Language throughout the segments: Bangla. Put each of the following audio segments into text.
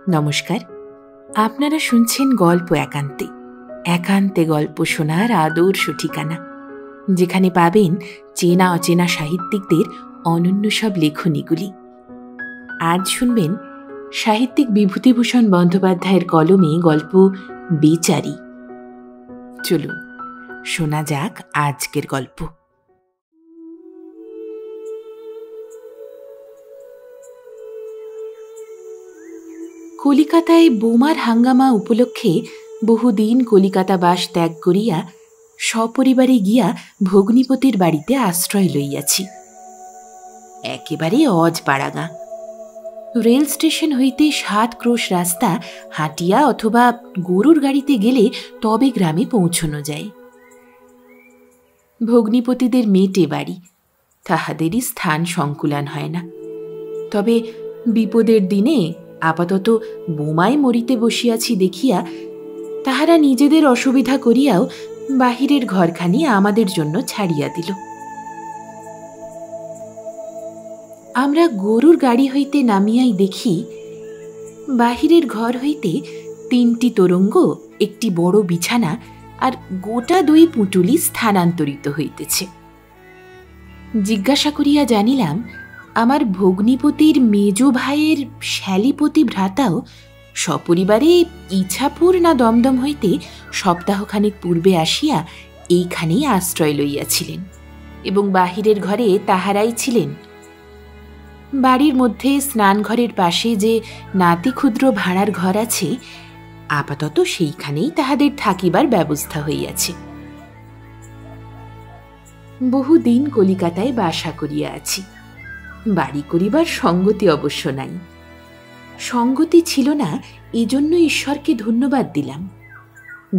নমস্কার, আপনারা শুনছেন গল্প একান্তে। একান্তে গল্প শোনার আদর্শ ঠিকানা, যেখানে পাবেন চেনা অচেনা সাহিত্যিকদের অনন্য সব লেখনীগুলি। আজ শুনবেন সাহিত্যিক বিভূতিভূষণ বন্দ্যোপাধ্যায়ের কলমে গল্প বেচারি। চলুন শোনা যাক আজকের গল্প। কলিকাতায় বোমার হাঙ্গামা উপলক্ষে বহুদিন কলিকাতা বাস ত্যাগ করিয়া সপরিবারে গিয়া ভগ্নিপতির বাড়িতে আশ্রয় লইয়াছি। একেবারে অজপাড়াগা। রেল স্টেশন হইতে 7 ক্রোশ রাস্তা হাঁটিয়া অথবা গরুর গাড়িতে গেলে তবে গ্রামে পৌঁছনো যায়। ভগ্নিপতিদের মেটে বাড়ি, তাহাদেরই স্থান সংকুলান হয় না। তবে বিপদের দিনে আপাতত বোমায় মরিতে বসিয়াছি দেখিয়া তাহারা নিজেদের অসুবিধা করিয়াও বাহিরের ঘরখানি আমাদের জন্য ছাড়িয়া দিল। আমরা গরুর গাড়ি হইতে নামিয়াই দেখি বাহিরের ঘর হইতে 3টি তোরঙ্গ, একটি বড় বিছানা আর গোটা 2 পুঁটুলি স্থানান্তরিত হইতেছে। জিজ্ঞাসা করিয়া জানিলাম আমার ভগ্নিপতির মেজ ভাইয়ের শ্যালীপতি ভ্রাতাও সপরিবারে ইছাপুর না দমদম হইতে সপ্তাহখানেক পূর্বে আসিয়া এইখানেই আশ্রয় লইয়াছিলেন এবং বাহিরের ঘরে তাহারাই ছিলেন। বাড়ির মধ্যে স্নানঘরের পাশে যে নাতি ক্ষুদ্র ভাড়ার ঘর আছে, আপাতত সেইখানেই তাহাদের থাকিবার ব্যবস্থা হইয়াছে। বহুদিন কলিকাতায় বাসা করিয়া আছি, বাড়ি করিবার সঙ্গতি অবশ্য নাই। সঙ্গতি ছিল না, এজন্য ঈশ্বরকে ধন্যবাদ দিলাম।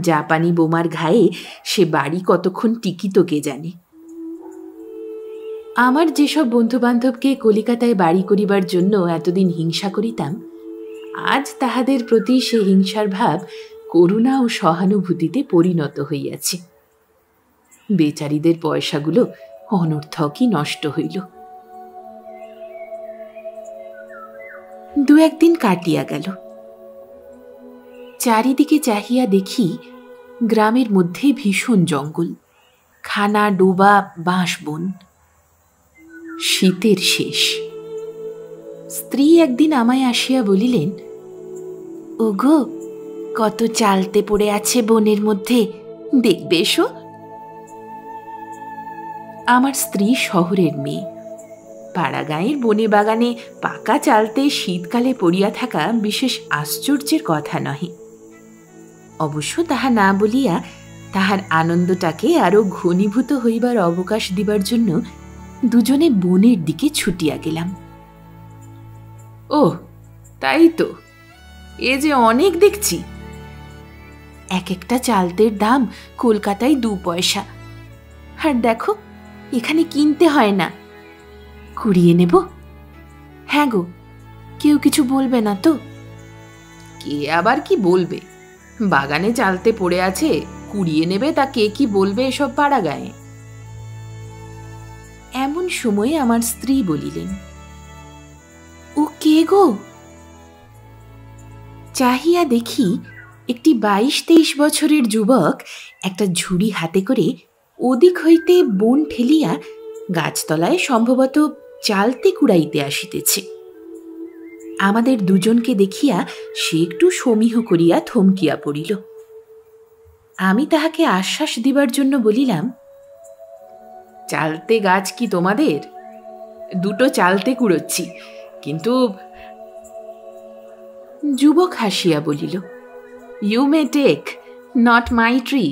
জাপানি বোমার ঘায়ে সে বাড়ি কতক্ষণ টিকিত কে জানে। আমার যেসব বন্ধুবান্ধবকে কলিকাতায় বাড়ি করিবার জন্য এতদিন হিংসা করিতাম, আজ তাহাদের প্রতি সে হিংসার ভাব করুণা ও সহানুভূতিতে পরিণত হইয়াছে। বেচারীদের পয়সাগুলো অনর্থকই নষ্ট হইল। 2-1 দিন কাটিয়া গেল। চারিদিকে চাহিয়া দেখি গ্রামের মধ্যে ভীষণ জঙ্গল, খানা ডোবা বাঁশ বন। শীতের শেষ। স্ত্রী একদিন আমায় আসিয়া বলিলেন, ওগো, কত চালতে পড়ে আছে বনের মধ্যে, দেখবে এসো। আমার স্ত্রী শহরের মেয়ে। পাড়াগাঁয়ের বনে বাগানে পাকা চালতে শীতকালে পড়িয়া থাকা বিশেষ আশ্চর্যের কথা নহে। অবশ্য তাহা না বলিয়া তাহার আনন্দটাকে আরো ঘনীভূত হইবার অবকাশ দিবার জন্য দুজনে বনের দিকে ছুটিয়া গেলাম। ও তাই তো, এ যে অনেক দেখছি। এক একটা চালতের দাম কলকাতায় 2 পয়সা, আর দেখো এখানে কিনতে হয় না। কুড়িয়ে নেব? হ্যাঁ গো, কেউ কিছু বলবে না তো? কে আবার কি বলবে? বাগানে চালতে পড়ে আছে, কুড়িয়ে নেবে তা কে কি বলবে এসব পাড়া গায়ে? এমন সময়ে আমার স্ত্রী বলিলেন, ও কে গো? চাহিয়া দেখি একটি 22-23 বছরের যুবক একটা ঝুড়ি হাতে করে ওদিক হইতে বন ঠেলিয়া গাছতলায় সম্ভবত চালতে কুড়াইতে আসিতেছে। আমাদের দুজনকে দেখিয়া সে একটু সমীহ করিয়া থমকিয়া পড়িল। আমি তাহাকে আশ্বাস দিবার জন্য বলিলাম, চালতে গাছ কি তোমাদের? 2টো চালতে কুড়োচ্ছি, কিন্তু। যুবক হাসিয়া বলিল, you may take, not my tree.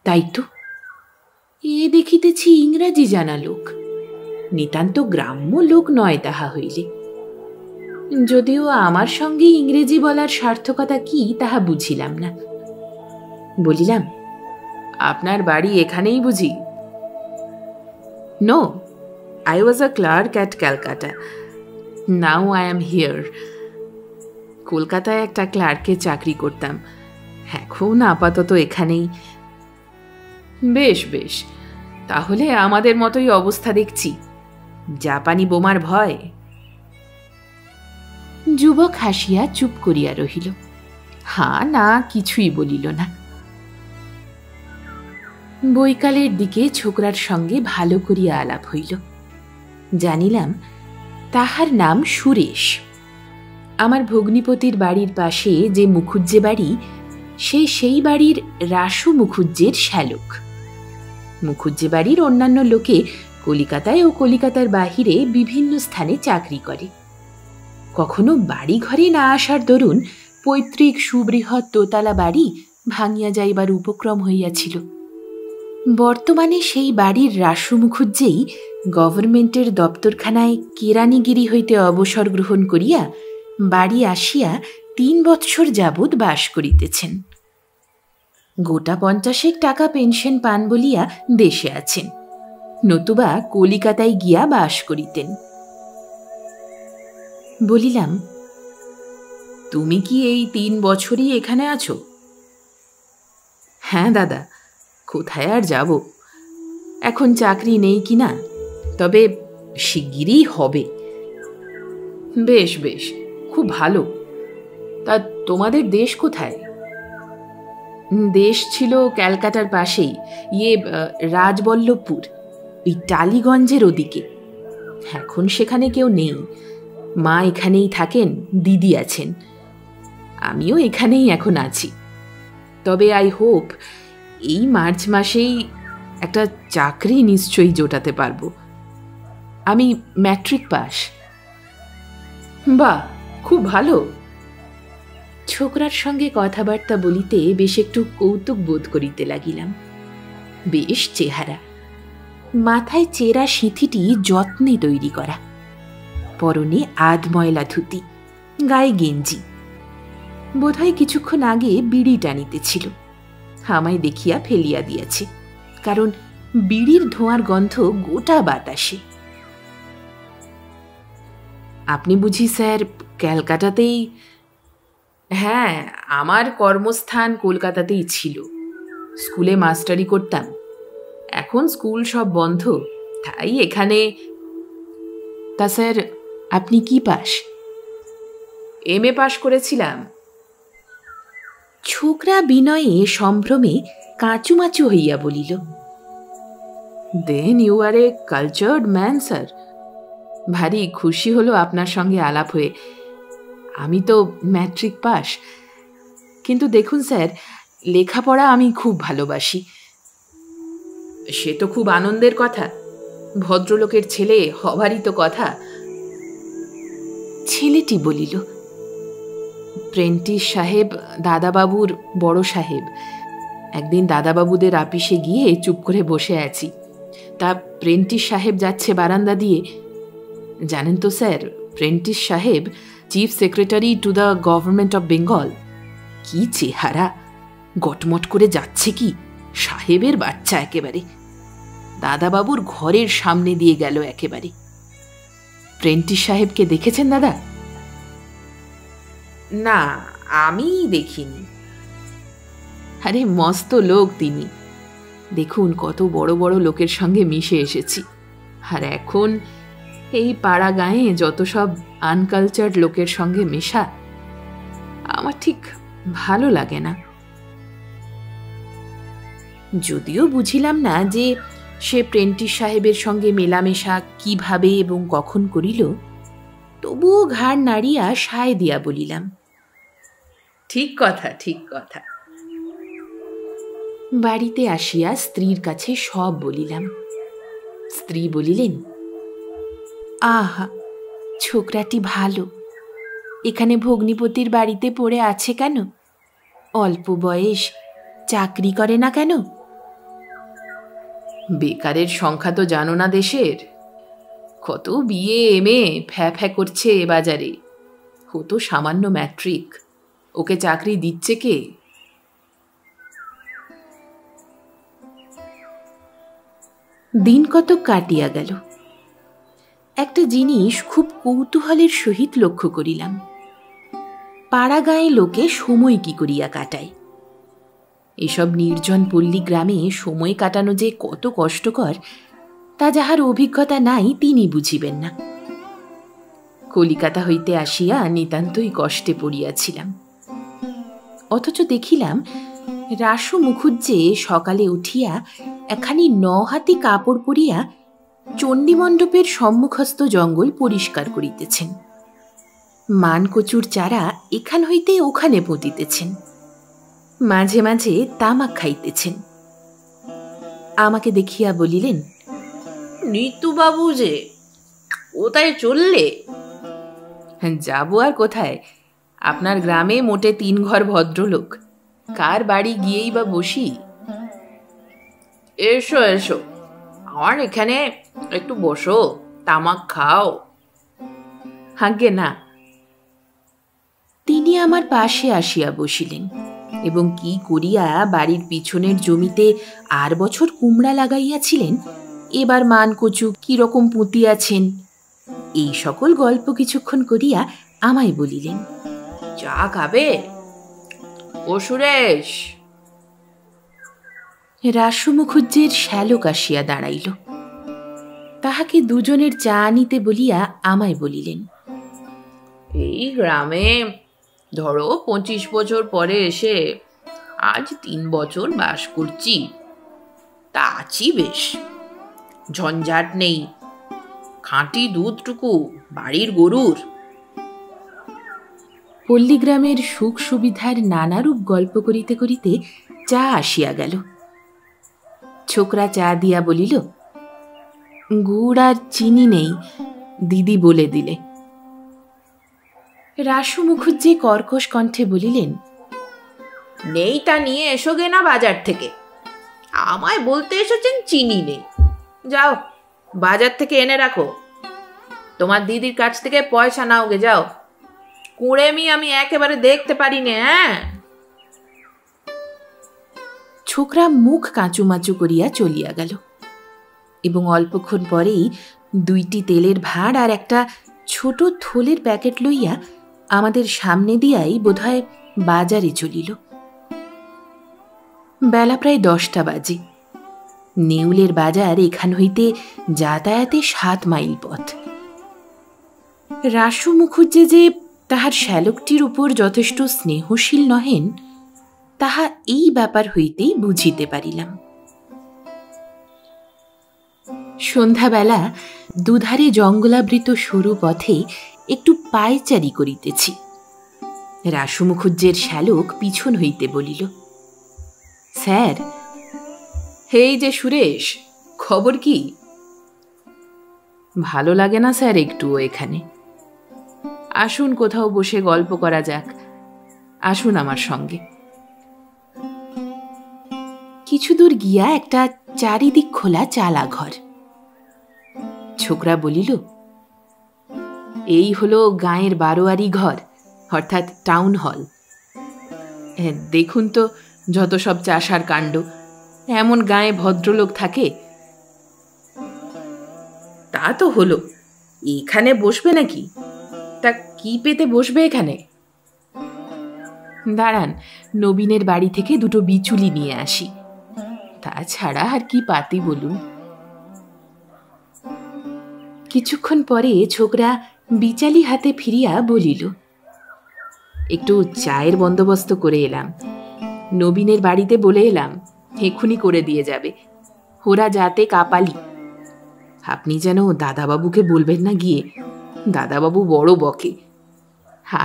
তাই তো, এ দেখিতেছি ইংরাজি জানা লোক, নিতান্ত গ্রাম্য লোক নয় তাহা হইলে। যদিও আমার সঙ্গে ইংরেজি বলার সার্থকতা কি তাহা বুঝিলাম না। বলিলাম, আপনার বাড়ি এখানেই বুঝি? No, I was a clerk at Calcutta. Now I am here. কলকাতায় একটা ক্লার্কের চাকরি করতাম, এখন আপাতত এখানেই। বেশ বেশ, তাহলে আমাদের মতোই অবস্থা দেখছি। জাপানি বোমার ভয়? যুবক হাসিয়া চুপ করিয়া রহিল, হা না কিছুই বলিল না। বৈকালের দিকে ছোকরার সঙ্গে ভালো করিয়া আলাপ হইল। জানিলাম তাহার নাম সুরেশ। আমার ভগ্নিপতির বাড়ির পাশে যে মুখুজ্জে বাড়ি, সে সেই বাড়ির রাসু মুখুজ্জের শ্যালক। মুখুজ্জে বাড়ির অন্যান্য লোকে কলিকাতায় ও কলিকাতার বাহিরে বিভিন্ন স্থানে চাকরি করে। কখনো বাড়ি ঘরে না আসার দরুন পৈতৃক সুবৃহৎ দোতলা বাড়ি ভাঙিয়া যাইবার উপক্রম হইয়াছিল। বর্তমানে সেই বাড়ির রাসু মুখুজ্জেই গভর্নমেন্টের দপ্তরখানায় কেরানিগিরি হইতে অবসর গ্রহণ করিয়া বাড়ি আসিয়া 3 বৎসর যাবৎ বাস করিতেছেন। গোটা 50 টাকা পেনশন পান বলিয়া দেশে আছেন, নতুবা কলিকাতায় গিয়া বাস করিতেন। বলিলাম, তুমি কি এই 3 বছরই এখানে আছো? হ্যাঁ দাদা, কোথায় আর যাব, এখন চাকরি নেই কিনা, তবে শিগগিরই হবে। বেশ বেশ, খুব ভালো। তা তোমাদের দেশ কোথায়? দেশ ছিল ক্যালকাটার পাশেই, রাজবল্লভপুর, ওই টালিগঞ্জের ওদিকে। এখন সেখানে কেউ নেই, মা এখানেই থাকেন, দিদি আছেন, আমিও এখানেই এখন আছি। তবে আই হোপ এই মার্চ মাসেই একটা চাকরি নিশ্চয়ই জোটাতে পারবো। আমি ম্যাট্রিক পাস। বাহ, খুব ভালো। ছোকরার সঙ্গে কথাবার্তা বলিতে বেশ একটু কৌতুক বোধ করিতে লাগিলাম। বেশ চেহারা, মাথায় চেরা সিঁথিটি যত্নে তৈরি করা, পরনে আধময়লা ধুতি, গায়ে গেঞ্জি, বোধহয় কিছুক্ষণ আগে বিড়ি টানিতেছিল। আমায় দেখিয়া ফেলিয়া দিয়াছে, কারণ বিড়ির ধোঁয়ার গন্ধ গোটা বাতাসে। আপনি বুঝি স্যার ক্যালকাটাতেই? হ্যাঁ, আমার কর্মস্থান কলকাতাতেই ছিল। স্কুলে মাস্টারি করতাম, এখন স্কুল সব বন্ধ, তাই এখানে। তা স্যার আপনি কি পাস? MA পাস করেছিলাম। ছোকরা বিনয়ে সম্ভ্রমে কাঁচুমাচু হইয়া বলিল, then you are a cultured man sir. ভারী খুশি হলো আপনার সঙ্গে আলাপ হয়ে। আমি তো ম্যাট্রিক পাস, কিন্তু দেখুন স্যার, লেখাপড়া আমি খুব ভালোবাসি। সে তো খুব আনন্দের কথা, ভদ্রলোকের ছেলে হবারই তো কথা। ছেলেটি বলিল, প্রেন্টিস সাহেব দাদাবাবুর বড় সাহেব। একদিন দাদাবাবুদের আপিসে গিয়ে চুপ করে বসে আছি, তা প্রেন্টিস সাহেব যাচ্ছে বারান্দা দিয়ে। জানেন তো স্যার, প্রেন্টিস সাহেব chief secretary to the government of Bengal. কি চেহারা, গটমট করে যাচ্ছে কি, সাহেবের বাচ্চা একেবারে। দাদাবাবুর ঘরের সামনে দিয়ে গেল একেবারে। প্রেন্টিস সাহেবকে দেখেছেন দাদা? না, আমি দেখিনি। আরে মস্ত লোক তিনি, দেখুন কত বড় বড় লোকের সঙ্গে মিশে এসেছি। আর এখন এই পাড়া গাঁয়ে যত সব আনকালচার্ড লোকের সঙ্গে মেশা, আমার ঠিক ভালো লাগে না। যদিও বুঝিলাম না যে সে প্রেন্টিস সাহেবের সঙ্গে মেলামেশা কিভাবে এবং কখন করিল, তবুও ঘাড় নাড়িয়া সায় দিয়া বলিলাম, ঠিক কথা, ঠিক কথা। বাড়িতে আসিয়া স্ত্রীর কাছে সব বলিলাম। স্ত্রী বলিলেন, আহা, ছোকরাটি ভালো, এখানে ভগ্নিপতির বাড়িতে পড়ে আছে কেন? অল্প বয়স, চাকরি করে না কেন? বেকারের সংখ্যা তো জানো না দেশের, কত BA MA ফ্যা ফ্যা করছে এ বাজারে। ও তো সামান্য ম্যাট্রিক, ওকে চাকরি দিচ্ছে কে? দিন কতক কাটিয়া গেল। একটা জিনিস খুব কৌতূহলের সহিত লক্ষ্য করিলাম, পাড়া গাঁয়ে লোকে সময় কি করিয়া কাটায়। এসব নির্জন পল্লী গ্রামে সময় কাটানো যে কত কষ্টকর, তা যাহার অভিজ্ঞতা নাই তিনি বুঝিবেন না। কলিকাতা হইতে আসিয়া নিতান্তই কষ্টে পড়িয়াছিলাম। অথচ দেখিলাম রাসু মুখুজ্জে সকালে উঠিয়া একখানি 9 হাতি কাপড় পরিয়া চণ্ডীমণ্ডপের সম্মুখস্থ জঙ্গল পরিষ্কার করিতেছেন। মানকচুর চারা এখান হইতে ওখানে পুঁতিতেছেন, মাঝে মাঝে তামাক খাইতেছেন। আমাকে দেখিয়া বলিলেন, নিতুবাবু যে কোথায় চললে? যাব আর কোথায়, আপনার গ্রামে মোটে 3 ঘর ভদ্রলোক, কার বাড়ি গিয়েই বা বসি। এসো এসো, আমার এখানে একটু বসো, তামাক খাও। আজ্ঞে না। তিনি আমার পাশে আসিয়া বসিলেন এবং কি করিয়া বাড়ির পিছনের জমিতে আর বছর কুমড়া লাগাইয়াছিলেন, এবার মানকচু কিরকম পুঁতিয়াছেন, এই সকল গল্প কিছুক্ষণ করিয়া আমায় বলিলেন, চা খাবে? ও সুরেশ। রাসু মুখুজ্জের শ্যালক আসিয়া দাঁড়াইল। তাহাকে দুজনের চা আনিতে বলিয়া আমায় বলিলেন, এই গ্রামে ধরো 25 বছর পরে এসে আজ 3 বছর বাস করছি, তা আছি বেশ। ঝঞ্ঝাট নেই, খাঁটি দুধটুকু বাড়ির গরুর। পল্লীগ্রামের সুখ সুবিধার নানারূপ গল্প করিতে করিতে চা আসিয়া গেল। ছোকরা চা দিয়া বলিল, গুড় আর চিনি নেই, দিদি বলে দিলে। রাসু মুখুজ্জে কর্কশ কণ্ঠে বলিলেন, নেই তা নিয়ে এসো গে না বাজার থেকে। আমায় বলতে এসেছেন চিনি নেই, যাও বাজার থেকে এনে রাখো। তোমার দিদির কাছ থেকে পয়সা নাও গে, যাও। কুড়েমি আমি একেবারে দেখতে পারি না। হ্যাঁ। ছোকরা মুখ কাঁচুমাচু করিয়া চলিয়া গেল এবং অল্পক্ষণ পরেই 2টি তেলের ভাঁড় আর একটা ছোট থলের প্যাকেট লইয়া আমাদের সামনে দিয়াই বোধহয় বাজারে চলিল। বেলা প্রায় 10টা বাজে। নেউলের বাজার এখান হইতে যাতায়াতে 7 মাইল পথ। রাসু মুখুজ্জে যে তাহার শ্যালকটির উপর যথেষ্ট স্নেহশীল নহেন, তাহা এই ব্যাপার হইতেই বুঝিতে পারিলাম। সন্ধ্যাবেলা দুধারে জঙ্গলাবৃত সরু পথে একটু পায়চারি করিতেছি। রাসু মুখুজ্জের শ্যালক পিছন হইতে বলিল, স্যার। এই যে সুরেশ, খবর কি? ভালো লাগে না স্যার একটুও এখানে। আসুন কোথাও বসে গল্প করা যাক, আসুন আমার সঙ্গে। কিছু দূর গিয়া একটা চারিদিক খোলা চালা ঘর। ছোকরা বলিল, এই হলো গাঁয়ের 12আরি ঘর, অর্থাৎ টাউন হল। দেখুন তো যত সব চাষার কাণ্ড, এমন গাঁয়ে ভদ্রলোক থাকে? তা তো হলো, এখানে বসবে নাকি? তা কি পেতে বসবে এখানে? দাঁড়ান, নবীনের বাড়ি থেকে 2টো বিচুলি নিয়ে আসি, তাছাড়া আর কি পাতি বলুন। কিছুক্ষণ পরে ছোকরা বিচালি হাতে ফিরিয়া বলিল, একটু চায়ের বন্দোবস্ত করে এলাম, নবীনের বাড়িতে বলে এলাম, এক্ষুনি করে দিয়ে যাবে। ওরা যাতে কাপালি। আপনি যেন দাদাবাবুকে বলবেন না গিয়ে, দাদাবাবু বড় বকে।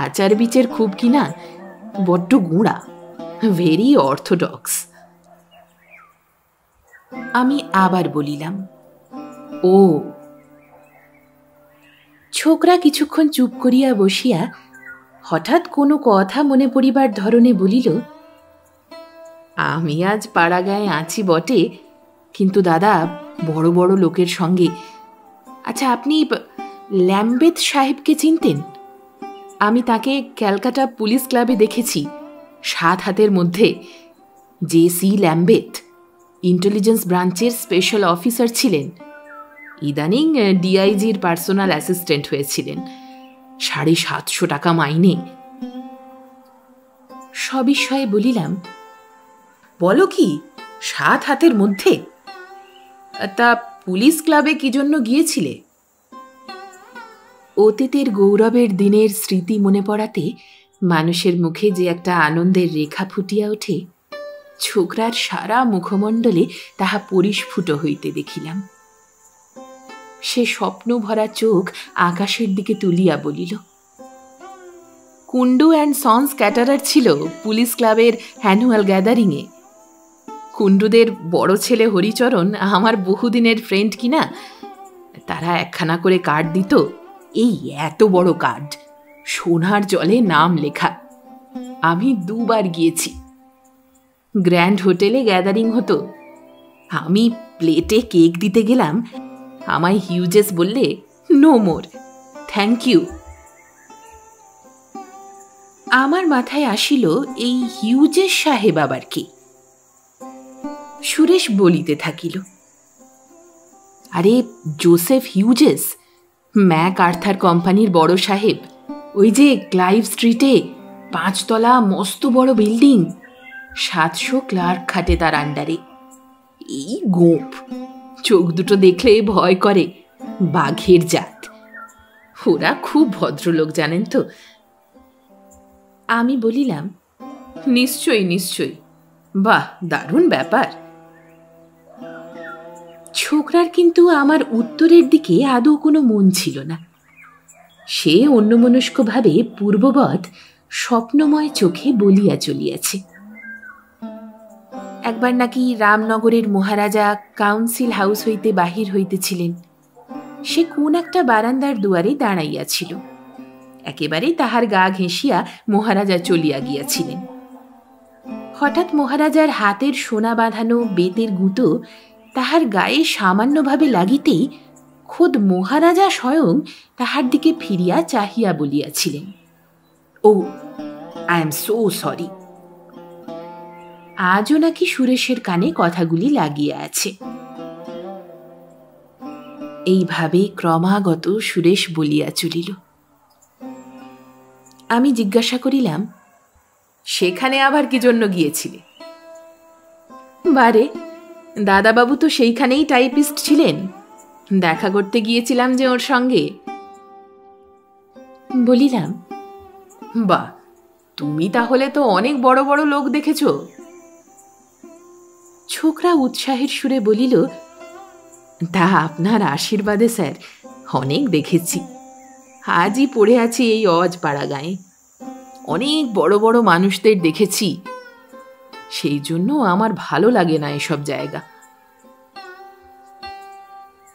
আচার বিচার খুব কিনা, বড্ড গুঁড়া, ভেরি অর্থোডক্স। আমি আবার বলিলাম, ও। ছোকরা কিছুক্ষণ চুপ করিয়া বসিয়া হঠাৎ কোনো কথা মনে পড়িবার ধরনে বলিল, আমি আজ পাড়াগাঁয়ে আছি বটে, কিন্তু দাদা বড় বড় লোকের সঙ্গে। আচ্ছা, আপনি ল্যাম্বেথ সাহেবকে চিনতেন? আমি তাকে ক্যালকাটা পুলিশ ক্লাবে দেখেছি, 7 হাতের মধ্যে। জে.সি. ল্যাম্বেথ ইন্টেলিজেন্স ব্রাঞ্চের স্পেশাল অফিসার ছিলেন, ইদানিং ডিআইজির পার্সোনাল অ্যাসিস্ট্যান্ট হয়েছিলেন, 750 টাকা মাইনে। সবিস্ময়ে বলিলাম, বলো কি, 7 হাতের মধ্যে? তা পুলিশ ক্লাবে কি জন্য গিয়েছিলে? অতীতের গৌরবের দিনের স্মৃতি মনে পড়াতে মানুষের মুখে যে একটা আনন্দের রেখা ফুটিয়া ওঠে, ছোকরার সারা মুখমণ্ডলে তাহা পরিস্ফুট হইতে দেখিলাম। সে স্বপ্ন ভরা চোখ আকাশের দিকে তুলিয়া বলিল, কুন্ডু অ্যান্ড সন্স ক্যাটারার ছিল পুলিশ ক্লাবের অ্যানুয়াল গ্যাদারিংয়ে। কুন্ডুদের বড় ছেলে হরিচরণ আমার বহুদিনের ফ্রেন্ড কিনা, তারা একখানা করে কার্ড দিত, এই এত বড় কার্ড, সোনার জলে নাম লেখা। আমি 2 বার গিয়েছি। গ্র্যান্ড হোটেলে গ্যাদারিং হতো। আমি প্লেটে কেক দিতে গেলাম, আমায় হিউজেস বললে, নো মোর, থ্যাংক ইউ। আমার মাথায় আসিল এই হিউজেস সাহেব আবার কে। সুরেশ বলিতে থাকিল, আরে জোসেফ হিউজেস, ম্যাক আর্থার কোম্পানির বড় সাহেব, ওই যে ক্লাইভ স্ট্রিটে 5 তলা মস্ত বড় বিল্ডিং, 700 ক্লার্ক খাটে তার আন্ডারে। এই গোঁপ, চোখ দুটো দেখলে ভয় করে, বাঘের জাত। ওরা খুব ভদ্রলোক, জানেন তো। আমি বলিলাম, নিশ্চয়ই নিশ্চয়ই, বাহ, দারুণ ব্যাপার। ছোকরার কিন্তু আমার উত্তরের দিকে আদৌ কোনো মন ছিল না। সে অন্যমনস্কভাবে পূর্ববৎ স্বপ্নময় চোখে বলিয়া চলিয়াছে। একবার নাকি রামনগরের মহারাজা কাউন্সিল হাউস হইতে বাহির হইতেছিলেন। সে কোন একটা বারান্দার দুয়ারে দাঁড়াইয়াছিল। একেবারে তাহার গা ঘেঁষিয়া মহারাজা চলিয়া গিয়াছিলেন। হঠাৎ মহারাজার হাতের সোনা বাঁধানো বেতের গুঁতো তাহার গায়ে সামান্যভাবে লাগিতেই খোদ মহারাজা স্বয়ং তাহার দিকে ফিরিয়া চাহিয়া বলিয়াছিলেন, ও, আই এম সো সরি। আজও নাকি সুরেশের কানে কথাগুলি লাগিয়া আছে। এইভাবে ক্রমাগত সুরেশ বলিয়া চলিল। আমি জিজ্ঞাসা করিলাম, সেখানে আবার কি জন্য গিয়েছিলে? বারে, দাদাবাবু তো সেইখানেই টাইপিস্ট ছিলেন, দেখা করতে গিয়েছিলাম যে ওর সঙ্গে। বলিলাম, বাহ, তুমি তাহলে তো অনেক বড় বড় লোক দেখেছ। ছোকরা উৎসাহের সুরে বলিল, তা আপনার আশীর্বাদে স্যার, অনেক দেখেছি। আজই পড়ে আছি এই অজপাড়া গাঁয়ে, অনেক বড় বড় মানুষদের দেখেছি। সেই জন্য আমার ভালো লাগে না এসব জায়গা।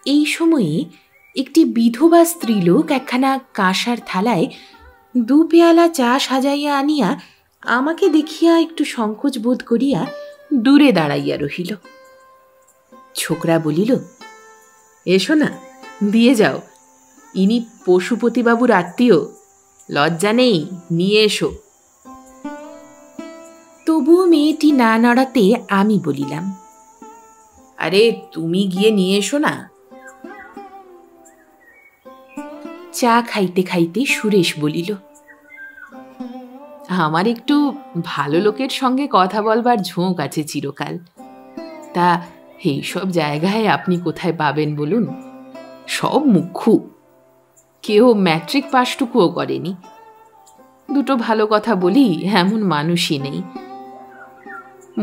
এই সময়ে একটি বিধবা স্ত্রীলোক একখানা কাঁসার থালায় 2 পেয়ালা চা সাজাইয়া আনিয়া আমাকে দেখিয়া একটু সংকোচ বোধ করিয়া দূরে দাঁড়াইয়া রহিল। ছোকরা বলিল, এসো না, দিয়ে যাও, ইনি পশুপতিবাবুর আত্মীয়, লজ্জা নেই, নিয়ে এসো। তবুও মেয়েটি না নাড়াতে আমি বলিলাম, আরে তুমি গিয়ে নিয়ে এসো না। চা খাইতে খাইতে সুরেশ বলিল, আমার একটু ভালো লোকের সঙ্গে কথা বলবার ঝোঁক আছে চিরকাল। তা এইসব জায়গায় আপনি কোথায় পাবেন বলুন? সব মুখ্যু, কেউ ম্যাট্রিক পাশটুকুও করেনি। 2টো ভালো কথা বলি এমন মানুষই নেই।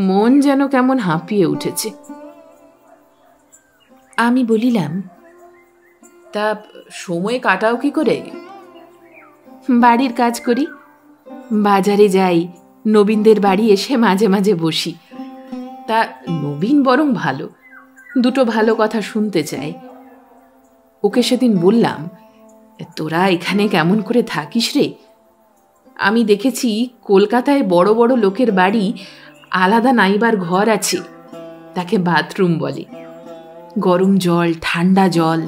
মন যেন কেমন হাঁপিয়ে উঠেছে। আমি বলিলাম, তা সময় কাটাও কি করে? বাড়ির কাজ করি, বাজারে যাই, নবীনদের বাড়ি এসে মাঝে মাঝে বসি। তা নবীন বরং ভালো, 2টো ভালো কথা শুনতে চায়। ওকে সেদিন বললাম, তোরা এখানে কেমন করে থাকিস রে? আমি দেখেছি কলকাতায় বড় বড় লোকের বাড়ি আলাদা নাইবার ঘর আছে, তাকে বাথরুম বলে। গরম জল, ঠান্ডা জল।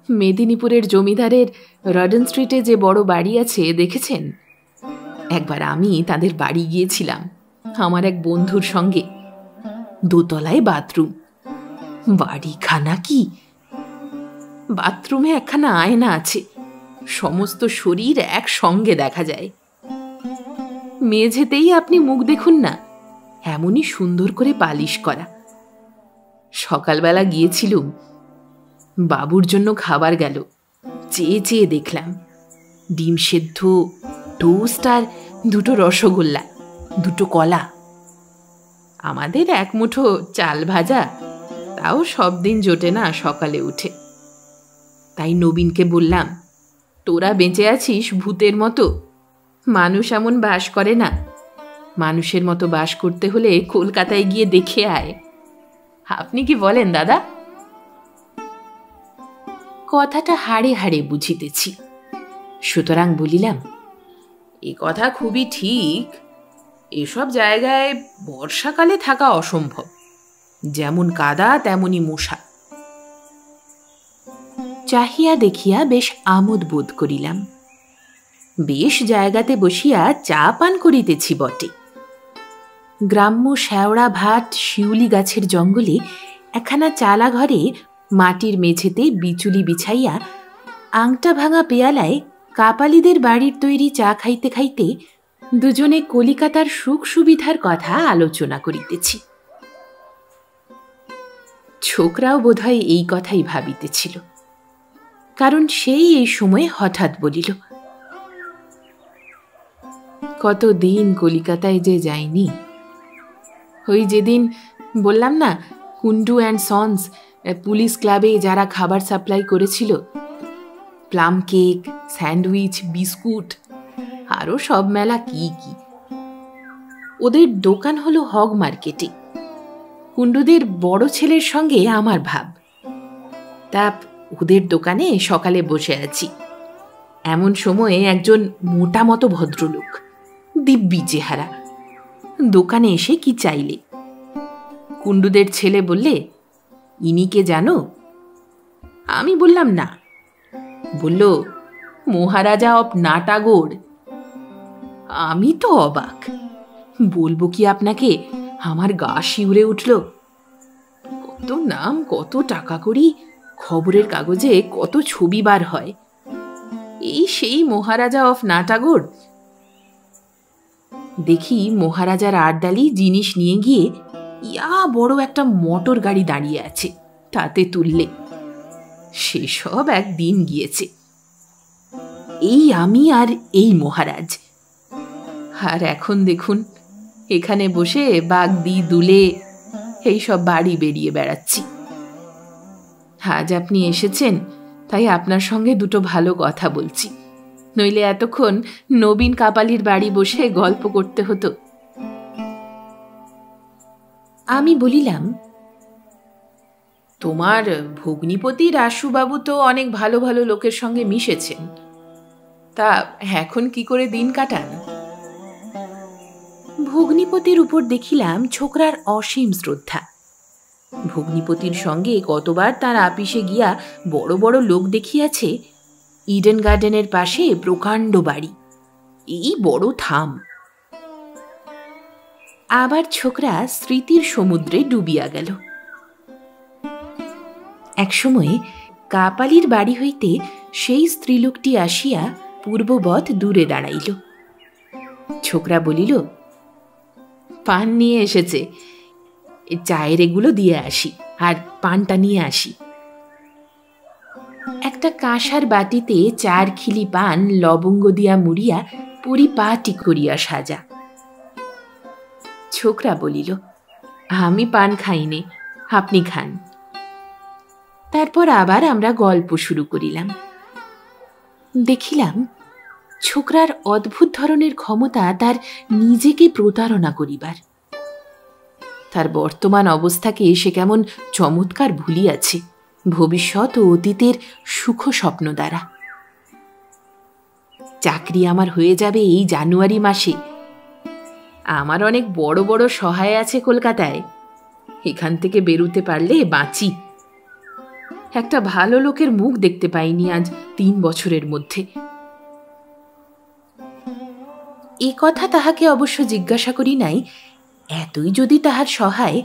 মেদিনীপুরের জমিদারের রডেন স্ট্রিটে যে বড় বাড়ি আছে দেখেছেন? একবার আমি তাদের বাড়ি গিয়েছিলাম আমার এক বন্ধুর সঙ্গে। 2 তলায় বাথরুম। বাড়িখানা কি! বাথরুমে একখানা আয়না আছে, সমস্ত শরীর একসঙ্গে দেখা যায়। মেঝেতেই আপনি মুখ দেখুন না, এমনই সুন্দর করে পালিশ করা। সকালবেলা গিয়েছিলুম, বাবুর জন্য খাবার গেল, চেয়ে চেয়ে দেখলাম ডিম সেদ্ধ, টোস্ট আর দুটো রসগোল্লা, দুটো কলা। আমাদের এক মুঠো চাল ভাজা, তাও সব দিন জোটে না সকালে উঠে। তাই নবীনকে বললাম, তোরা বেঁচে আছিস ভূতের মতো, মানুষ এমন বাস করে না। মানুষের মতো বাস করতে হলে কলকাতায় গিয়ে দেখে আয়। আপনি কি বলেন দাদা? কথাটা হাড়ে হাড়ে বুঝিতেছি, সুতরাং বলিলাম, এ কথা খুবই ঠিক। এসব জায়গায় বর্ষাকালে থাকা অসম্ভব, যেমন কাদা তেমনি মশা। চাহিয়া দেখিয়া বেশ আমোদ বোধ করিলাম। বেশ জায়গাতে বসিয়া চা পান করিতেছি বটে। গ্রাম্য শ্যাওড়া ভাট শিউলি গাছের জঙ্গলে একখানা চালা ঘরে মাটির মেঝেতে বিচুলি বিছাইয়া আংটা ভাঙা পেয়ালায় কাপালিদের বাড়ির তৈরি চা খাইতে খাইতে দুজনে কলিকাতার সুখ সুবিধার কথা আলোচনা করিতেছি। ছোকরাও বোধহয় এই কথাই ভাবিতেছিল, কারণ সেই এই সময় হঠাৎ বলিল, কতদিন কলিকাতায় যে যাইনি। ওই যেদিন বললাম না, কুন্ডু অ্যান্ড সন্স পুলিশ ক্লাবে যারা খাবার সাপ্লাই করেছিল, প্লাম কেক, স্যান্ডউইচ, বিস্কুট, আরও সব মেলা কি কি। ওদের দোকান হলো হগ মার্কেটে। কুন্ডুদের বড় ছেলের সঙ্গে আমার ভাব। তা ওদের দোকানে সকালে বসে আছি, এমন সময়ে একজন মোটা মতো ভদ্রলোক, দিব্যি চেহারা, দোকানে এসে কি চাইলে। কুন্ডুদের ছেলে বললে, ইনি কে জানো? আমি বললাম না। বলল, মহারাজা অফ নাটাগোড়। আমি তো অবাক, বলবো কি আপনাকে, আমার গা শিউরে উঠল। কত নাম, কত টাকা করি, খবরের কাগজে কত ছবি বার হয়, এই সেই মহারাজা অফ নাটাগোড়। দেখি মহারাজার আড়ডালি জিনিস নিয়ে গিয়ে ইয়া বড় একটা মোটর গাড়ি দাঁড়িয়ে আছে, তাতে তুললে। সেসব একদিন গিয়েছে। এই আমি আর এই মহারাজ। আর এখন দেখুন এখানে বসে বাগদি দুলে এইসব বাড়ি বেরিয়ে বেড়াচ্ছি। আজ আপনি এসেছেন, তাই আপনার সঙ্গে দুটো ভালো কথা বলছি, নইলে এতক্ষণ নবীন কাপালির বাড়ি বসে গল্প করতে হতো। আমি বলিলাম, তোমার ভগ্নিপতি রাসুবাবু তো অনেক ভালো ভালো লোকের সঙ্গে মিশেছেন, তা এখন কি করে দিন কাটান? ভগ্নিপতির উপর দেখিলাম ছোকরার অসীম শ্রদ্ধা। ভগ্নিপতির সঙ্গে কতবার তার আপিসে গিয়া বড় বড় লোক দেখিয়াছে। ইডেন গার্ডেনের পাশে প্রকাণ্ড বাড়ি, এই বড় থাম। আবার ছোকরা স্মৃতির সমুদ্রে ডুবিয়া গেল। একসময় কাপালির বাড়ি হইতে সেই স্ত্রীলোকটি আসিয়া পূর্ববৎ দূরে দাঁড়াইল। ছোকরা বলিল, পান নিয়ে এসেছে, চায়ের এগুলো দিয়ে আসি, আর পানটা নিয়ে আসি। একটা কাঁসার বাটিতে 4 খিলি পান লবঙ্গ দিয়া মুড়িয়া পরিপাটি করিয়া সাজা। ছোকরা বলিল, আমি পান খাইনে, আপনি খান। তারপর আবার আমরা গল্প শুরু করিলাম। দেখিলাম ছোকরার অদ্ভুত ধরনের ক্ষমতা তার নিজেকে প্রতারণা করিবার। তার বর্তমান অবস্থাকে সে কেমন চমৎকার ভুলিয়াছে ভবিষ্যৎ ও অতীতের সুখ স্বপ্ন দ্বারা। চাকরি আমার হয়ে যাবে এই জানুয়ারি মাসে। আমার অনেক বড় বড় সহায় আছে কলকাতায়, এখান থেকে বেরুতে পারলে বাঁচি। একটা ভালো লোকের মুখ দেখতে পাইনি আজ 3 বছরের মধ্যে। এ কথা তাহাকে অবশ্য জিজ্ঞাসা করি নাই। এতই যদি তাহার সহায়,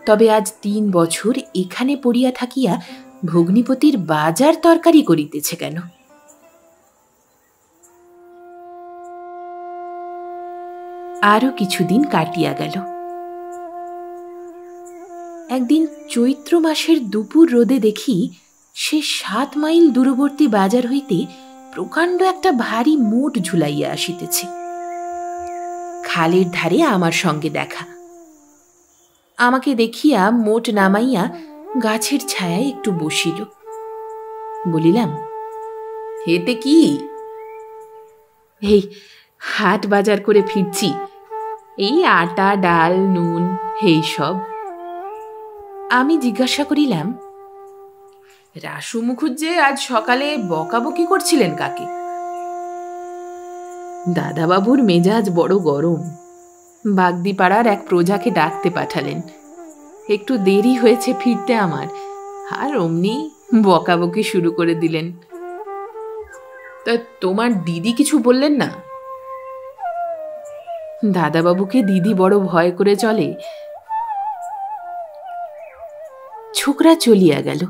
তবে আজ 3 বছর এখানে পড়িয়া থাকিয়া ভগ্নিপতির বাজার তরকারি করিতেছে কেন? আরো কিছুদিন কাটিয়া গেল। একদিন চৈত্র মাসের দুপুর রোদে দেখি সে 7 মাইল দূরবর্তী বাজার হইতে প্রকাণ্ড একটা ভারী মোট ঝুলাইয়া আসিতেছে। খালের ধারে আমার সঙ্গে দেখা। আমাকে দেখিয়া মোট নামাইয়া গাছের ছায়ায় একটু বসিল। বলিলাম, হেতে কি? এই হাট বাজার করে ফিরছি, এই আটা ডাল নুন এই সব। আমি জিজ্ঞাসা করিলাম, রাসু মুখুজ্জে আজ সকালে বকাবকি করছিলেন কাকে? দাদাবাবুর মেজাজ বড় গরম, বাগদিপাড়ার এক প্রজাকে ডাকতে পাঠালেন। একটু দেরি হয়েছে ফিরতে আমার, আর অমনি বকাবকি শুরু করে দিলেন। তা তোমার দিদি কিছু বললেন না? দাদাবাবুকে দিদি বড় ভয় করে চলে। ছোকরা চলিয়া গেল।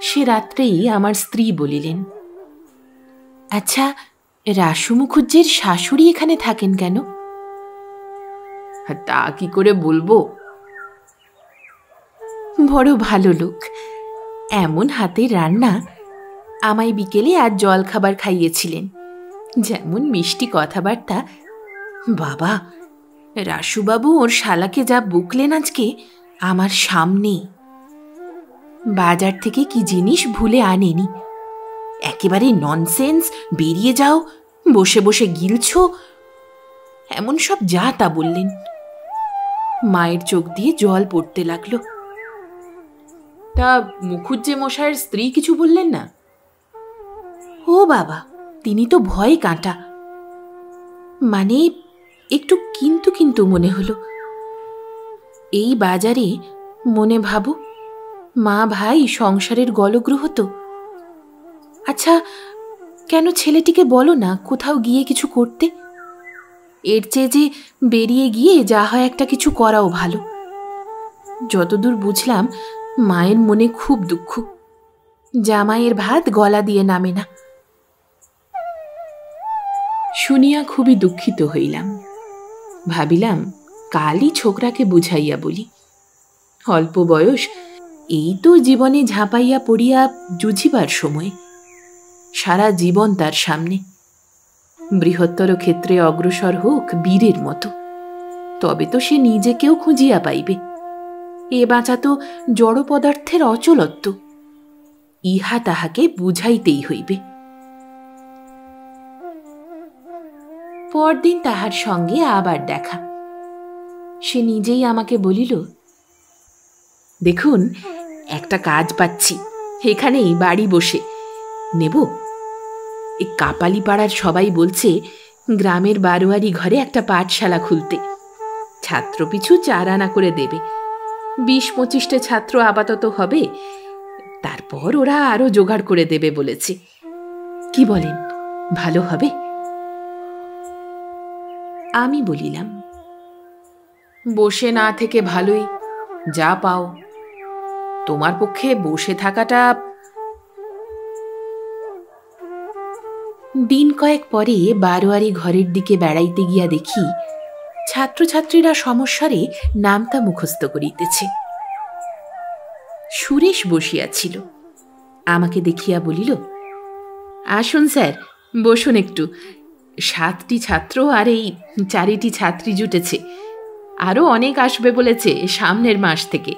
সে রাত্রেই আমার স্ত্রী বলিলেন, আচ্ছা, রাসু মুখুজ্জের শাশুড়ি এখানে থাকেন কেন? তা কি করে বলবো। বড় ভালো লোক, এমন হাতে রান্না। আমায় বিকেলে আজ জল খাবার খাইয়েছিলেন, যেমন মিষ্টি কথাবার্তা। বাবা, রাসুবাবু ওর শালাকে যা বকলেন আজকে আমার সামনে। বাজার থেকে কি জিনিস ভুলে আনেনি, একেবারে ননসেন্স, বেরিয়ে যাও, বসে বসে গিলছ, এমন সব যা তা বললেন। মায়ের চোখ দিয়ে জল পড়তে লাগলো। তা মুখুজ্জে মশাইয়ের স্ত্রী কিছু বললেন না? ও বাবা, তিনি তো ভয়ে কাঁটা। মানে একটু কিন্তু কিন্তু মনে হলো। এই বাজারে মনে ভাবো, মা ভাই সংসারের গলগ্রহ তো। আচ্ছা, কেন ছেলেটিকে বলো না কোথাও গিয়ে কিছু করতে? এর চেয়ে যে বেরিয়ে গিয়ে যা হয় একটা কিছু করাও ভালো। যতদূর বুঝলাম মায়ের মনে খুব দুঃখ, জামাইয়ের ভাত গলা দিয়ে নামে না। শুনিয়া খুবই দুঃখিত হইলাম। ভাবিলাম কালই ছোকরাকে বুঝাইয়া বলি। অল্প বয়স, এই তো জীবনে ঝাঁপাইয়া পড়িয়া জুঝিবার সময়। সারা জীবন তার সামনে। বৃহত্তর ক্ষেত্রে অগ্রসর হোক বীরের মতো, তবে তো সে নিজেকেও খুঁজিয়া পাইবে। এ বাঁচা তো জড় পদার্থের অচলত্ব, ইহা তাহাকে বুঝাইতেই হইবে। পরদিন তাহার সঙ্গে আবার দেখা। সে নিজেই আমাকে বলিল, দেখুন, একটা কাজ পাচ্ছি, এখানেই বাড়ি বসে নেব। এই কাপালি পাড়ার সবাই বলছে গ্রামের বারোয়ারি ঘরে একটা পাঠশালা খুলতে, ছাত্রপিছু 4 আনা করে দেবে। 20-25টা ছাত্র আপাতত হবে, তারপর ওরা আরো জোগাড় করে দেবে বলেছে। কি বলেন, ভালো হবে? আমি বলিলাম, বসে না থেকে ভালোই, যা পাও। তোমার পক্ষে বসে থাকাটা। দিন কয়েক পরে বারোয়ারি ঘরের দিকে বেড়াইতে গিয়া দেখি ছাত্রছাত্রীরা সমস্বরে নামতা মুখস্থ করিতেছে। সুরেশ বসিয়াছিল, আমাকে দেখিয়া বলিল, আসুন স্যার, বসুন একটু। 7টি ছাত্র আর এই 4টি ছাত্রী জুটেছে, আরও অনেক আসবে বলেছে সামনের মাস থেকে।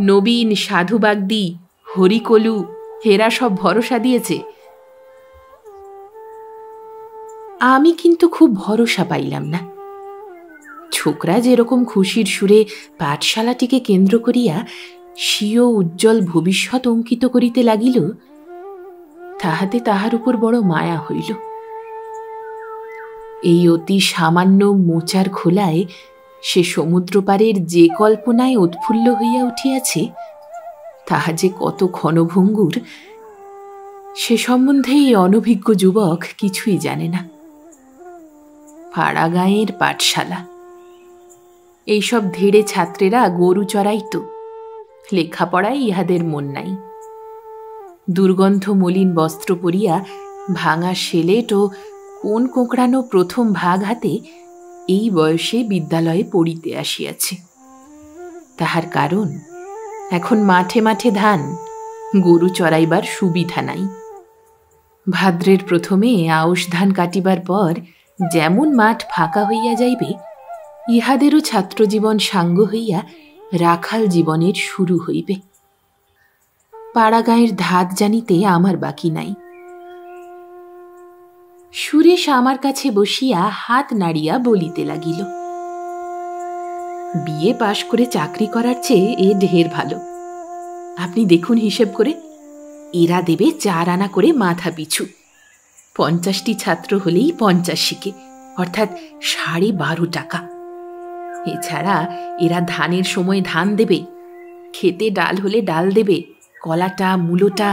নবীন, সাধু বাগদি, হরিকলু হেরা সব ভরসা দিয়েছে। আমি কিন্তু খুব ভরসা পাইলাম না। ছোকরা যেরকম খুশির সুরে পাঠশালাটিকে কেন্দ্র করিয়া স্বীয় উজ্জ্বল ভবিষ্যৎ অঙ্কিত করিতে লাগিল, তাহাতে তাহার উপর বড় মায়া হইল। এই অতি সামান্য মোচার খোলায় সে সমুদ্রপাড়ের যে কল্পনায় উৎফুল্ল হইয়া উঠিয়াছে, তাহা যে কত ক্ষণভঙ্গুর, সে সম্বন্ধে এই অনভিজ্ঞ যুবক কিছুই জানে না। পাড়াগাঁয়ের পাঠশালা, এইসব ধেড়ে ছাত্রেরা গরু চড়াইত, লেখাপড়ায় ইহাদের মন নাই। দুর্গন্ধ মলিন বস্ত্র পরিয়া ভাঙা সেলেট ও কোন কোঁকড়ানো প্রথম ভাগ হাতে এই বয়সে বিদ্যালয়ে পড়িতে আসিয়াছে। তাহার কারণ এখন মাঠে মাঠে ধান, গরু চড়াইবার সুবিধা নাই। ভাদ্রের প্রথমে আউশ ধান কাটিবার পর যেমন মাঠ ফাঁকা হইয়া যাইবে, ইহাদেরও ছাত্রজীবন সাঙ্গ হইয়া রাখাল জীবনের শুরু হইবে। পাড়াগাঁয়ের ধাত জানিতে আমার বাকি নাই। সুরেশ আমার কাছে বসিয়া হাত নাড়িয়া বলিতে লাগিল, বিয়ে পাশ করে চাকরি করার চেয়ে এ ঢের ভালো। আপনি দেখুন হিসেব করে, এরা দেবে 4 আনা করে মাথা পিছু। 50টি ছাত্র হলেই 50 শিকে, অর্থাৎ 12.5 টাকা। এছাড়া এরা ধানের সময় ধান দেবে, খেতে ডাল হলে ডাল দেবে, কলাটা মূলোটা।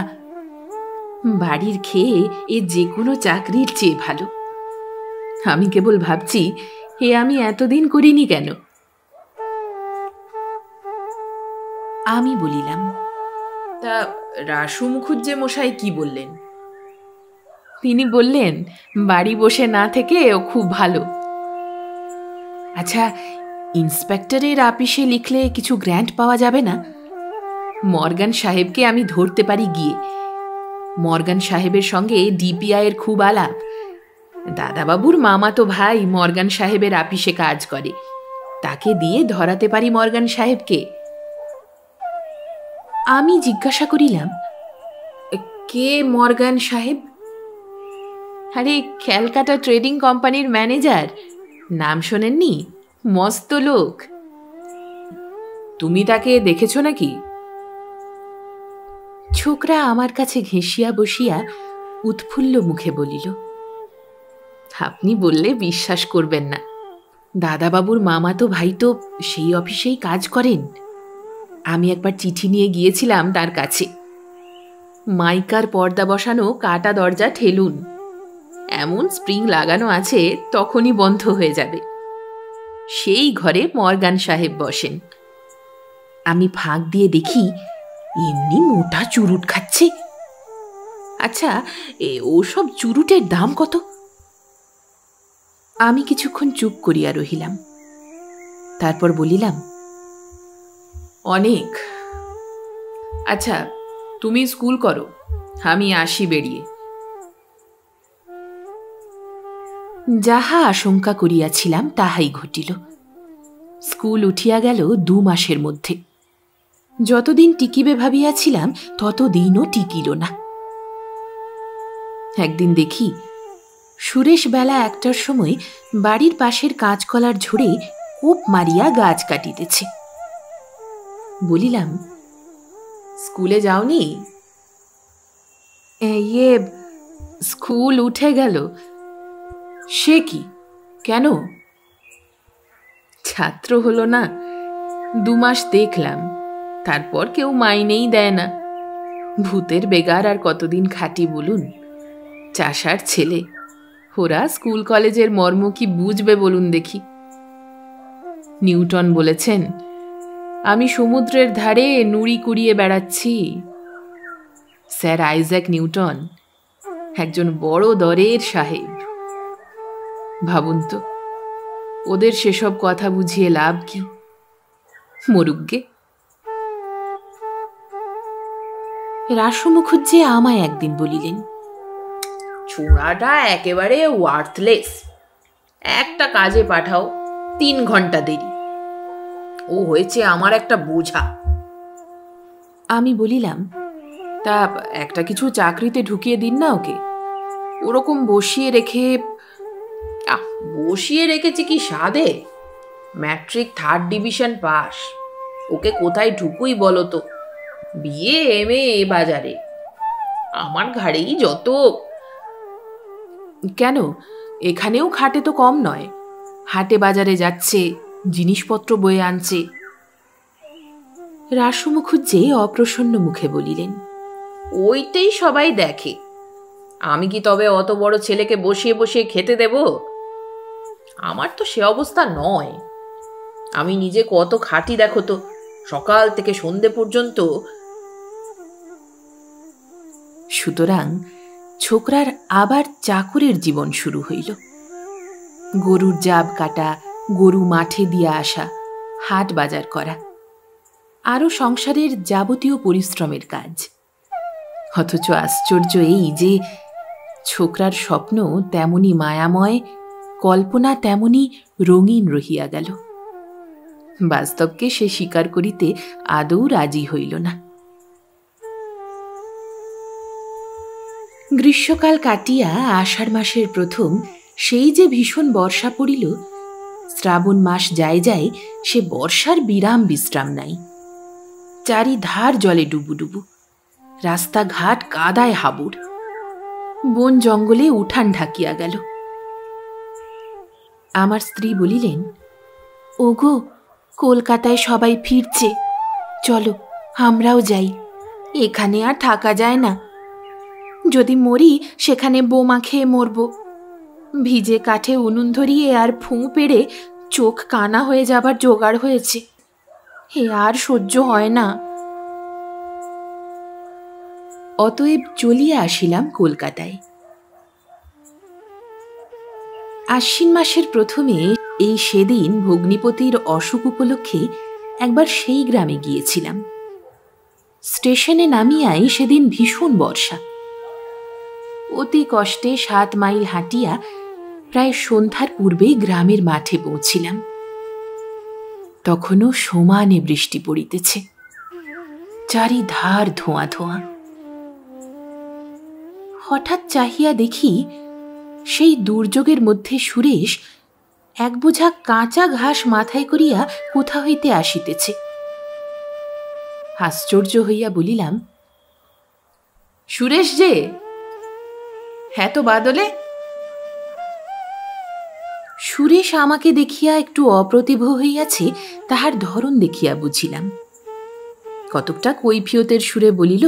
বাড়ির খেয়ে এ যে কোনো চাকরির চেয়ে ভালো। আমি কেবল ভাবছি, এ আমি এতদিন করিনি কেন। আমি বলিলাম, তা রাসু মুখুজ্জে মশাই কি বললেন? তিনি বললেন, বাড়ি বসে না থেকে ও খুব ভালো। আচ্ছা, ইন্সপেক্টরের আপিসে লিখলে কিছু গ্র্যান্ট পাওয়া যাবে না? মর্গান সাহেবকে আমি ধরতে পারি গিয়ে। মর্গান সাহেবের সঙ্গে ডিপিআইয়ের খুব আলাপ। দাদাবাবুর মামাতো ভাই মর্গান সাহেবের আপিসে কাজ করে, তাকে দিয়ে ধরাতে পারি মর্গান সাহেবকে। আমি জিজ্ঞাসা করিলাম, কে মর্গান সাহেব? আরে, ক্যালকাটা ট্রেডিং কোম্পানির ম্যানেজার। নাম শোনেননি? মস্ত লোক। তুমি তাকে দেখেছ নাকি? ছোকরা আমার কাছে ঘেঁষিয়া বসিয়া উৎফুল্ল মুখে বলিল, আপনি বললে বিশ্বাস করবেন না, দাদাবাবুর মামাতো ভাই তো সেই অফিসেই কাজ করেন। আমি একবার চিঠি নিয়ে গিয়েছিলাম তার কাছে। মাইকার পর্দা বসানো কাটা দরজা ঠেলুন, এমন স্প্রিং লাগানো আছে তখনই বন্ধ হয়ে যাবে। সেই ঘরে মর্গান সাহেব বসেন। আমি ফাঁক দিয়ে দেখি এমনি মোটা চুরুট খাচ্ছে। আচ্ছা, ওসব চুরুটের দাম কত? আমি কিছুক্ষণ চুপ করিয়া রহিলাম। তারপর বলিলাম, অনেক। আচ্ছা, তুমি স্কুল করো, আমি আসি বেরিয়ে। যাহা আশঙ্কা করিয়াছিলাম তাহাই ঘটিল। স্কুল উঠিয়া গেল 2 মাসের মধ্যে। যতদিন টিকিবে ভাবিয়াছিলাম ততদিনও টিকিল না। একদিন দেখি সুরেশ বেলা 1টার সময় বাড়ির পাশের কাঁচকলার ঝোড়ে কোপ মারিয়া গাছ কাটিতেছে। বলিলাম, স্কুলে যাওনি? স্কুল উঠে গেল। সে কি, কেন? ছাত্র হলো না। 2 মাস দেখলাম, তারপর কেউ মাইনেই দেয় না। ভূতের বেগার আর কতদিন খাটি বলুন? চাষার ছেলে, ওরা স্কুল কলেজের মর্ম কি বুঝবে বলুন দেখি? নিউটন বলেছেন, আমি সমুদ্রের ধারে নুড়ি কুড়িয়ে বেড়াচ্ছি। স্যার আইজ্যাক নিউটন একজন বড় দরের সাহেব। ভাবুন তো, ওদের সেসব কথা বুঝিয়ে লাভ কি? মরুগ্গে। রাসু মুখুজ্জে আমায় একদিন বলিলেন, ছোড়াটা একেবারে ওয়ার্থলেস। একটা কাজে পাঠাও, 3 ঘন্টা দেরি। ও হয়েছে আমার একটা বোঝা। আমি বলিলাম, তা একটা কিছু চাকরিতে ঢুকিয়ে দিন না ওকে। ওরকম বসিয়ে রেখেছি কি সাধে? ম্যাট্রিক 3rd ডিভিশন পাস, ওকে কোথায় ঢুকুই বলো তো? বিয়ে এমএ এ বাজারে, আমার ঘাড়েই যত। কেন, এখানেও খাটে তো কম নয়। হাটে বাজারে যাচ্ছে, জিনিসপত্র বয়ে আনছে। রাসু মুখুজ্জে অপ্রসন্ন মুখে বলিলেন, ওইটাই সবাই দেখে। আমি কি তবে অত বড় ছেলেকে বসিয়ে বসিয়ে খেতে দেব? আমার তো সে অবস্থা নয়। আমি নিজে কত খাটি দেখো তো, সকাল থেকে সন্ধে পর্যন্ত। সুতরাং ছোকরার আবার চাকরের জীবন শুরু হইল। গরুর জাব কাটা, গরু মাঠে দিয়া আসা, হাট বাজার করা। আরও সংসারের যাবতীয় পরিশ্রমের কাজ। অথচ আশ্চর্য এই যে ছোকরার স্বপ্ন তেমনি মায়াময়, কল্পনা তেমনি রঙিন রহিয়া গেল। বাস্তবকে সে স্বীকার করিতে আদৌ রাজি হইল না। গ্রীষ্মকাল কাটিয়া আষাঢ় মাসের প্রথম সেই যে ভীষণ বর্ষা পড়িল, শ্রাবণ মাস যায় যায় সে বর্ষার বিরাম বিশ্রাম নাই। চারিধার জলে ডুবুডুবু, রাস্তাঘাট কাদায় হাবুড়, বন জঙ্গলে উঠান ঢাকিয়া গেল। আমার স্ত্রী বলিলেন, ওগো, কলকাতায় সবাই ফিরছে, চলো আমরাও যাই, এখানে আর থাকা যায় না। যদি মরি সেখানে বোমা খেয়ে মরব। ভিজে কাঠে উনুন ধরিয়ে আর ফুঁ পেড়ে চোখ কানা হয়ে যাবার জোগাড় হয়েছে, এ আর সহ্য হয় না। অতএব চলিয়া আসিলাম কলকাতায়। আশ্বিন মাসের প্রথমে এই সেদিন ভগ্নিপতির অসুখ উপলক্ষে একবার সেই গ্রামে গিয়েছিলাম। স্টেশনে নামিয়াই সেদিন ভীষণ বর্ষা। অতি কষ্টে 7 মাইল হাঁটিয়া প্রায় সন্ধ্যার পূর্বেই গ্রামের মাঠে পৌঁছিলাম। তখনও সমানে বৃষ্টি পড়িতেছে, চারিধার ধোঁয়া ধোঁয়া। হঠাৎ চাহিয়া দেখি সেই দুর্যোগের মধ্যে সুরেশ এক বোঝা কাঁচা ঘাস মাথায় করিয়া কোথা হইতে আসিতেছে। আশ্চর্য হইয়া বলিলাম, সুরেশ যে, হ্যাঁ তো বাদলে? সুরেশ আমাকে দেখিয়া একটু অপ্রতিভ হইয়াছে, তাহার ধরন দেখিয়া বুঝিলাম। কতকটা কৈফিয়তের সুরে বলিল,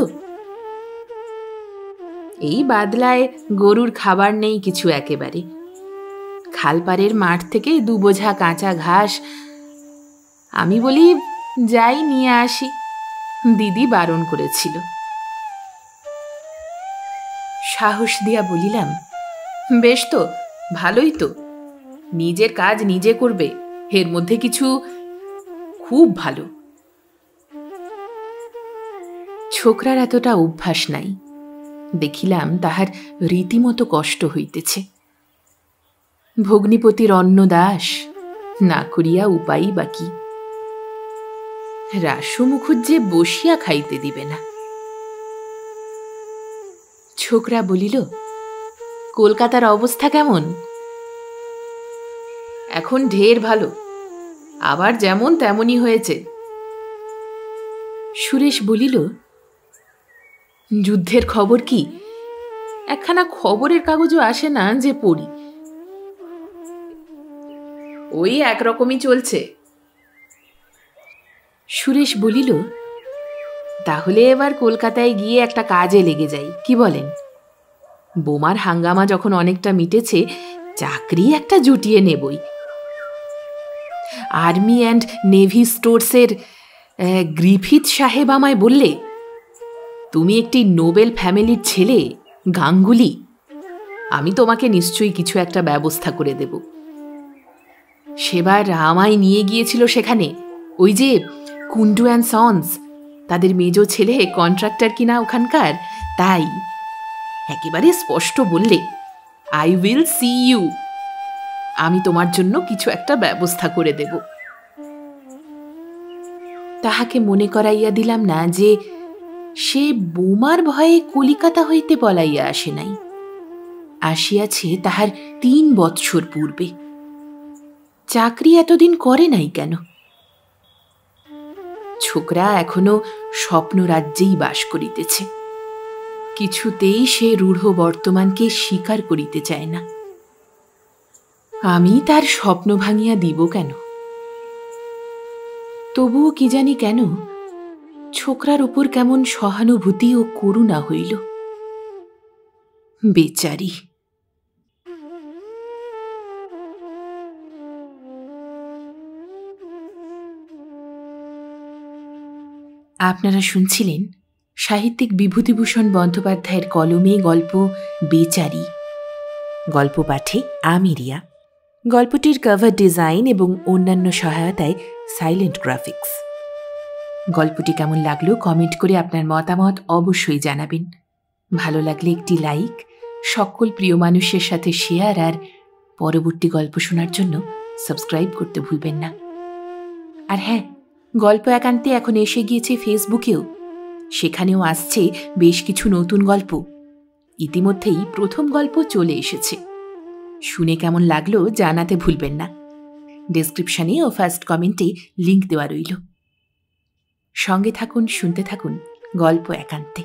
এই বাদলায় গরুর খাবার নেই কিছু একেবারে। খালপাড়ের মাঠ থেকে 2 বোঝা কাঁচা ঘাস, আমি বলি যাই নিয়ে আসি, দিদি বারণ করেছিল। সাহস দিয়া বলিলাম, বেশ তো, ভালোই তো, নিজের কাজ নিজে করবে, এর মধ্যে কিছু, খুব ভালো। ছোকরার এতটা অভ্যাস নাই, দেখিলাম তাহার রীতিমতো কষ্ট হইতেছে। ভগ্নিপতির অন্নদাস, না করিয়া উপায় বা কি? রাসু মুখুজ্জে বসিয়া খাইতে দিবে না। ছোকরা বলিল, কলকাতার অবস্থা কেমন? এখন ঢের ভালো, আবার যেমন তেমনই হয়েছে। সুরেশ বলিল, যুদ্ধের খবর কি? একখানা খবরের কাগজও আসে না যে পড়ি। ওই একরকমই চলছে। সুরেশ বলিল, তাহলে এবার কলকাতায় গিয়ে একটা কাজে লেগে যাই, কি বলেন? বোমার হাঙ্গামা যখন অনেকটা মিটেছে, চাকরি একটা জুটিয়ে নেবই। আর্মি অ্যান্ড নেভি স্টোর্সের গ্রিফিথ সাহেব আমায় বললে, তুমি একটি নোবেল ফ্যামিলির ছেলে, গাঙ্গুলি, আমি তোমাকে নিশ্চয়ই কিছু একটা ব্যবস্থা করে দেব। সেবার আমায় নিয়ে গিয়েছিল সেখানে, ওই যে কুন্ডু অ্যান্ড সন্স, তাদের মেজো ছেলে কন্ট্রাক্টর কিনা ওখানকার, তাই একেবারে স্পষ্ট বললে, আই উইল সি ইউ, আমি তোমার জন্য কিছু একটা ব্যবস্থা করে দেব। তাহাকে মনে করাইয়া দিলাম না যে সে বোমার ভয়ে কলিকাতা হইতে পলাইয়া আসে নাই, আসিয়াছে তাহার 3 বৎসর পূর্বে। চাকরি এতদিন করে নাই কেন? ছোকরা এখনো স্বপ্নরাজ্যেই বাস করিতেছে, কিছুতেই সে রূঢ় বর্তমানকে স্বীকার করিতে চায় না। আমি তার স্বপ্ন ভাঙিয়া দিব কেন? তবুও কি জানি কেন ছোকরার উপর কেমন সহানুভূতি ও করুণা হইল। বেচারি। আপনারা শুনছিলেন সাহিত্যিক বিভূতিভূষণ বন্দ্যোপাধ্যায়ের কলমে গল্প বেচারি। গল্প পাঠে আমি রিয়া। গল্পটির কভার ডিজাইন এবং অন্যান্য সহায়তায় সাইলেন্ট গ্রাফিক্স। গল্পটি কেমন লাগলো কমেন্ট করে আপনার মতামত অবশ্যই জানাবেন। ভালো লাগলে একটি লাইক, সকল প্রিয় মানুষের সাথে শেয়ার আর পরবর্তী গল্প শোনার জন্য সাবস্ক্রাইব করতে ভুলবেন না। আর হ্যাঁ, গল্প একান্তে এখন এসে গিয়েছে ফেসবুকেও। সেখানেও আসছে বেশ কিছু নতুন গল্প। ইতিমধ্যেই প্রথম গল্প চলে এসেছে। শুনে কেমন লাগলো জানাতে ভুলবেন না। ডেসক্রিপশনে ও ফার্স্ট কমেন্টে লিংক দেওয়া রইল। সঙ্গে থাকুন, শুনতে থাকুন গল্প একান্তে।